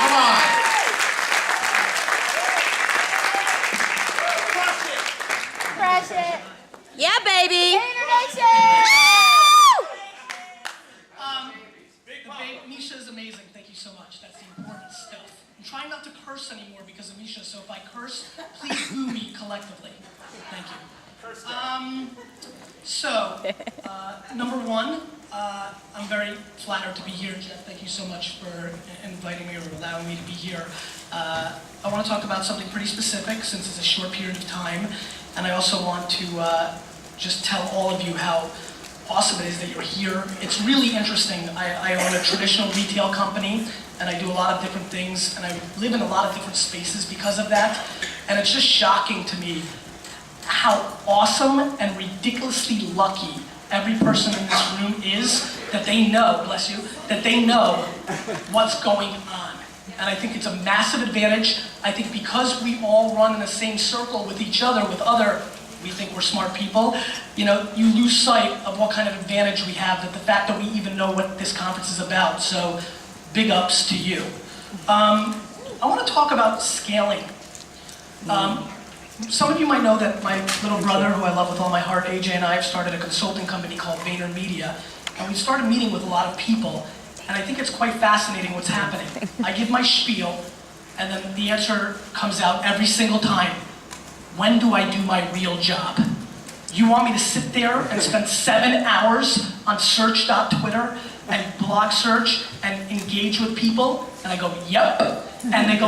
Come on. Crush it. Yeah, baby. Misha is amazing. Thank you so much. That's the important stuff. I'm trying not to curse anymore because of Misha, so if I curse, please boo me collectively. Thank you. Number one, I'm very flattered to be here, Jeff. Thank you so much for inviting me or allowing me to be here. I want to talk about something pretty specific since it's a short period of time, and I also want to just tell all of you how awesome it is that you're here. It's really interesting. I own a traditional retail company, and I do a lot of different things, and I live in a lot of different spaces because of that, and it's just shocking to me how awesome and ridiculously lucky every person in this room is that they know, bless you, that they know what's going on. And I think it's a massive advantage. I think because we all run in the same circle with each other, with other, we think we're smart people, you know, you lose sight of what kind of advantage we have, that the fact that we even know what this conference is about. So big ups to you. I want to talk about scaling. Some of you might know that my little brother, who I love with all my heart, AJ, and I have started a consulting company called Vaynerchuk, and we started meeting with a lot of people, and I think it's quite fascinating what's happening. I give my spiel, and then the answer comes out every single time. When do I do my real job? You want me to sit there and spend 7 hours on search.twitter and blog search and engage with people? And I go, yep. And they go,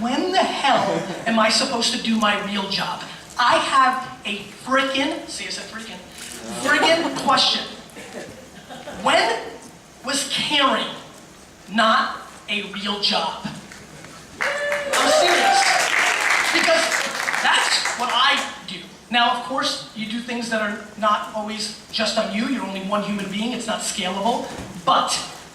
when the hell am I supposed to do my real job? I have a frickin', see I said frickin' question. When was caring not a real job? I'm serious. Because that's what I do. Now, of course, you do things that are not always just on you. You're only one human being. It's not scalable. But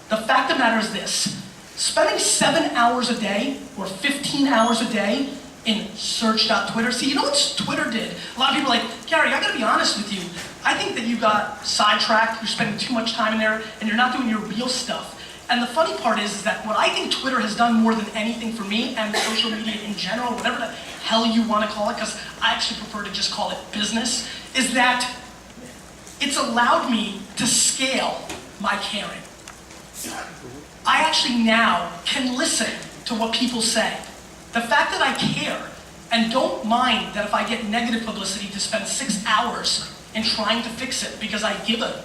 the fact of the matter is this. Spending 7 hours a day or 15 hours a day in search.twitter. See, you know what Twitter did? A lot of people are like, Gary, I gotta be honest with you. I think that you got sidetracked. You're spending too much time in there and you're not doing your real stuff. And the funny part is that what I think Twitter has done more than anything for me, and social media in general, whatever the hell you want to call it, because I actually prefer to just call it business, is that it's allowed me to scale my caring. I actually now can listen to what people say. The fact that I care and don't mind that if I get negative publicity to spend 6 hours in trying to fix it because I give a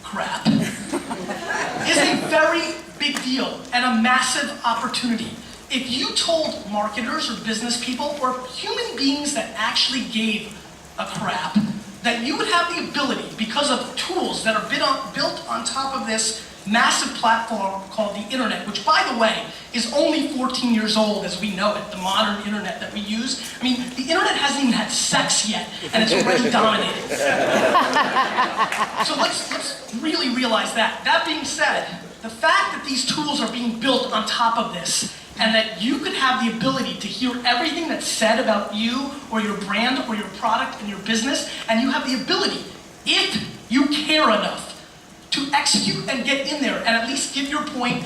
crap is a very big deal and a massive opportunity. If you told marketers or business people or human beings that actually gave a crap that you would have the ability, because of tools that are built on top of this massive platform called the internet, which by the way is only 14 years old as we know it, the modern internet that we use. I mean, the internet hasn't even had sex yet and it's already dominating. So let's really realize that. That being said, the fact that these tools are being built on top of this and that you could have the ability to hear everything that's said about you or your brand or your product and your business, and you have the ability, if you care enough, to execute and get in there and at least give your point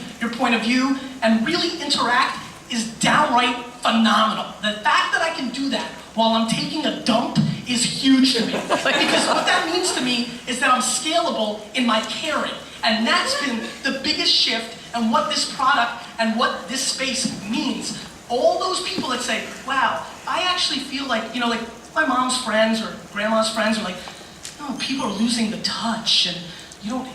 of view and really interact is downright phenomenal. The fact that I can do that while I'm taking a dump is huge to me. Because what that means to me is that I'm scalable in my caring. And that's been the biggest shift and what this product and what this space means. All those people that say, wow, I actually feel like, you know, like my mom's friends or grandma's friends are like, oh, people are losing the touch and you don't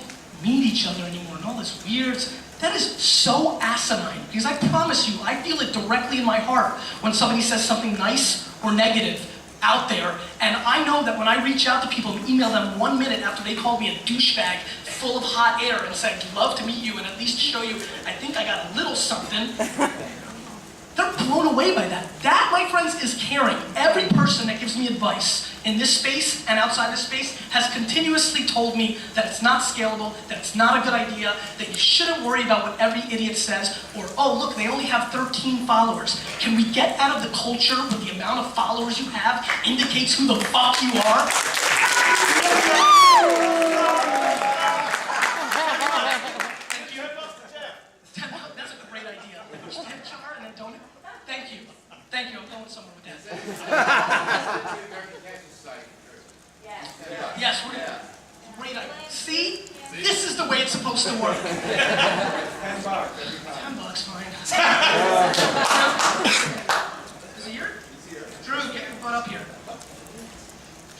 meet each other anymore and all this weird. That is so asinine, because I promise you, I feel it directly in my heart when somebody says something nice or negative out there, and I know that when I reach out to people and email them 1 minute after they called me a douchebag full of hot air and said, love to meet you and at least show you, I think I got a little something, they're blown away by that. That, my friends, is caring. Every person that gives me advice in this space and outside this space has continuously told me that it's not scalable, that it's not a good idea, that you shouldn't worry about what every idiot says, or, oh, look, they only have 13 followers. Can we get out of the culture where the amount of followers you have indicates who the fuck you are? Thank you. That's a great idea. tip jar and then donate. Thank you. Thank you. I'm going somewhere with that. Yes, we're gonna. Great idea. See? This is the way it's supposed to work. $10 fine. Is he here? Drew, get your butt up here.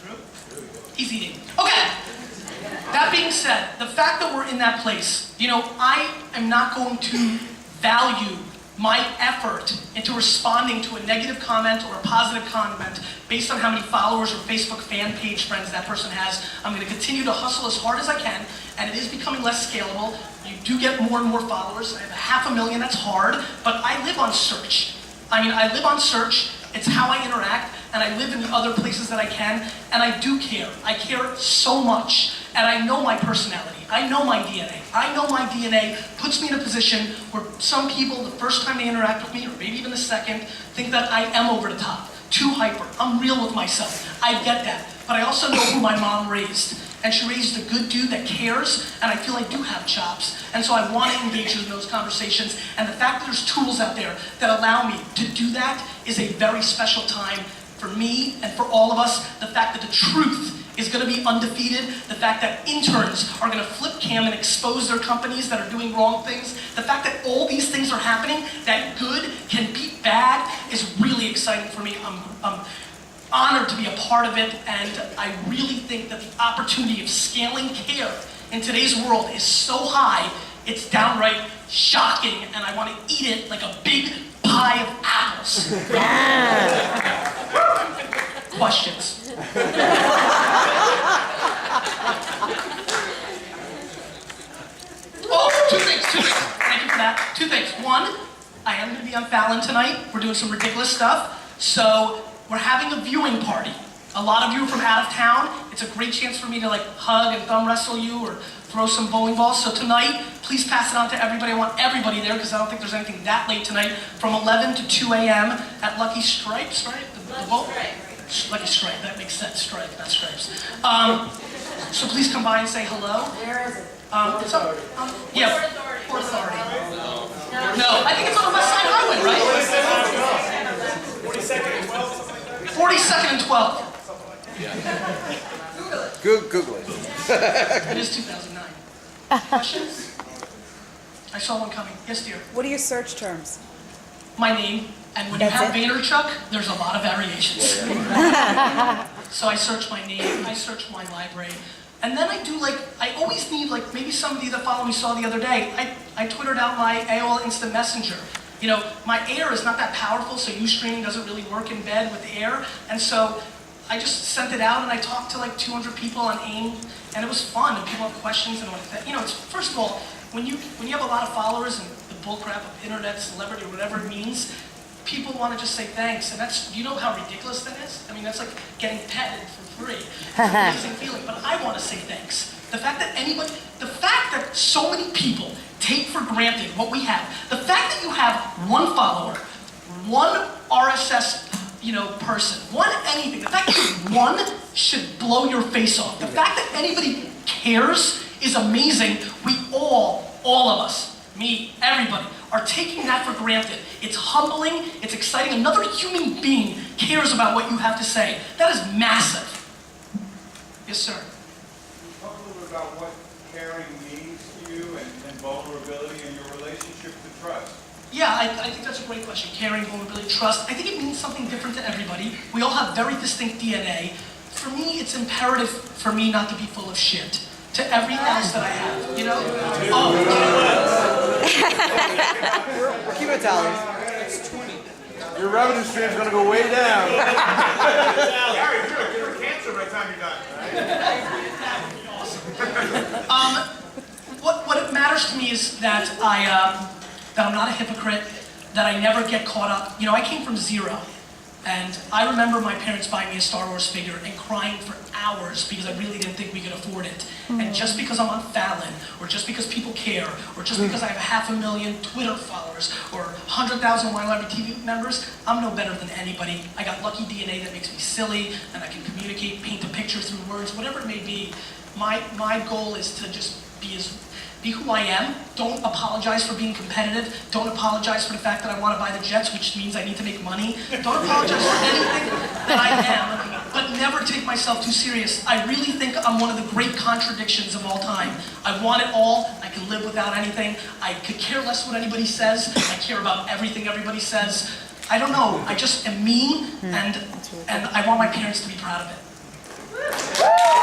Drew? He's eating. Okay. That being said, the fact that we're in that place, I am not going to value my effort into responding to a negative comment or a positive comment based on how many followers or Facebook fan page friends that person has. I'm going to continue to hustle as hard as I can, and it is becoming less scalable. You do get more and more followers. I have 500,000, that's hard, but I live on search. I live on search. It's how I interact, and I live in the other places that I can, and I do care. I care so much, and I know my personality. I know my DNA. I know my DNA puts me in a position where some people, the first time they interact with me, or maybe even the second, think that I am over the top, too hyper. I'm real with myself. I get that, but I also know who my mom raised. And she raised a good dude that cares, and I feel I do have chops. And so I want to engage in those conversations. And the fact that there's tools out there that allow me to do that is a very special time for me and for all of us. The fact that the truth is going to be undefeated. The fact that interns are going to flip cam and expose their companies that are doing wrong things. The fact that all these things are happening, that good can beat bad, is really exciting for me. I'm honored to be a part of it, and I really think that the opportunity of scaling care in today's world is so high, it's downright shocking, and I want to eat it like a big pie of apples. Questions? Oh, two things. Thank you for that. Two things. One, I am going to be on Fallon tonight. We're doing some ridiculous stuff, so we're having a viewing party. A lot of you are from out of town. It's a great chance for me to hug and thumb wrestle you or throw some bowling balls. So tonight, please pass it on to everybody. I want everybody there because I don't think there's anything that late tonight. From 11 to 2 a.m. at Lucky Stripes, right? Lucky Stripe, that makes sense. Stripe, not Stripes. So please come by and say hello. Where is it? What's up? Yeah, Port Authority. No, I think it's on the West Side Highway, right? 42nd and 12th, something like that? 42nd and 12th. Google it. It is 2009. Questions? I saw one coming. Yes, dear. What are your search terms? My name, and when you That's have it? Vaynerchuk, there's a lot of variations. So I search my name, I search my library, and then I do I always need maybe somebody that followed me saw the other day, I twittered out my AOL Instant Messenger. My Air is not that powerful, so Ustream doesn't really work in bed with Air, and so I just sent it out and I talked to 200 people on AIM, and it was fun, and people have questions, and it's, first of all, when you have a lot of followers and the bullcrap of internet, celebrity, or whatever it means, people want to just say thanks, and that's, you know how ridiculous that is? That's like getting petted for free. It's an amazing feeling, but I want to say thanks. The fact that so many people take for granted what we have, the fact that you have one follower, one RSS, person, one anything, the fact that one should blow your face off. The fact that anybody cares is amazing. We all of us, me, everybody, are taking that for granted. It's humbling, it's exciting. Another human being cares about what you have to say. That is massive. Yes, sir. Talk a little bit about what caring means to you and vulnerability and your relationship to trust. Yeah, I think that's a great question. Caring, vulnerability, trust. I think it means something different to everybody. We all have very distinct DNA. For me, it's imperative for me not to be full of shit. To every else that I have, Oh. Keep it tally. Your revenue stream's gonna go way down. Gary, you're cancer by the time you're done. What it matters to me is that I'm not a hypocrite, that I never get caught up. I came from zero, and I remember my parents buying me a Star Wars figure and crying for hours because I really didn't think we could afford it. And just because I'm on Fallon, or just because people care, or just because I have 500,000 Twitter followers, or 100,000 Wine Library TV members, I'm no better than anybody. I got lucky DNA that makes me silly, and I can communicate, paint a picture through words, whatever it may be. My goal is to just be as Be who I am. Don't apologize for being competitive. Don't apologize for the fact that I want to buy the jets, which means I need to make money. Don't apologize for anything that I am, but never take myself too serious. I really think I'm one of the great contradictions of all time. I want it all. I can live without anything. I could care less what anybody says. I care about everything everybody says. I don't know. I just am me, and I want my parents to be proud of it.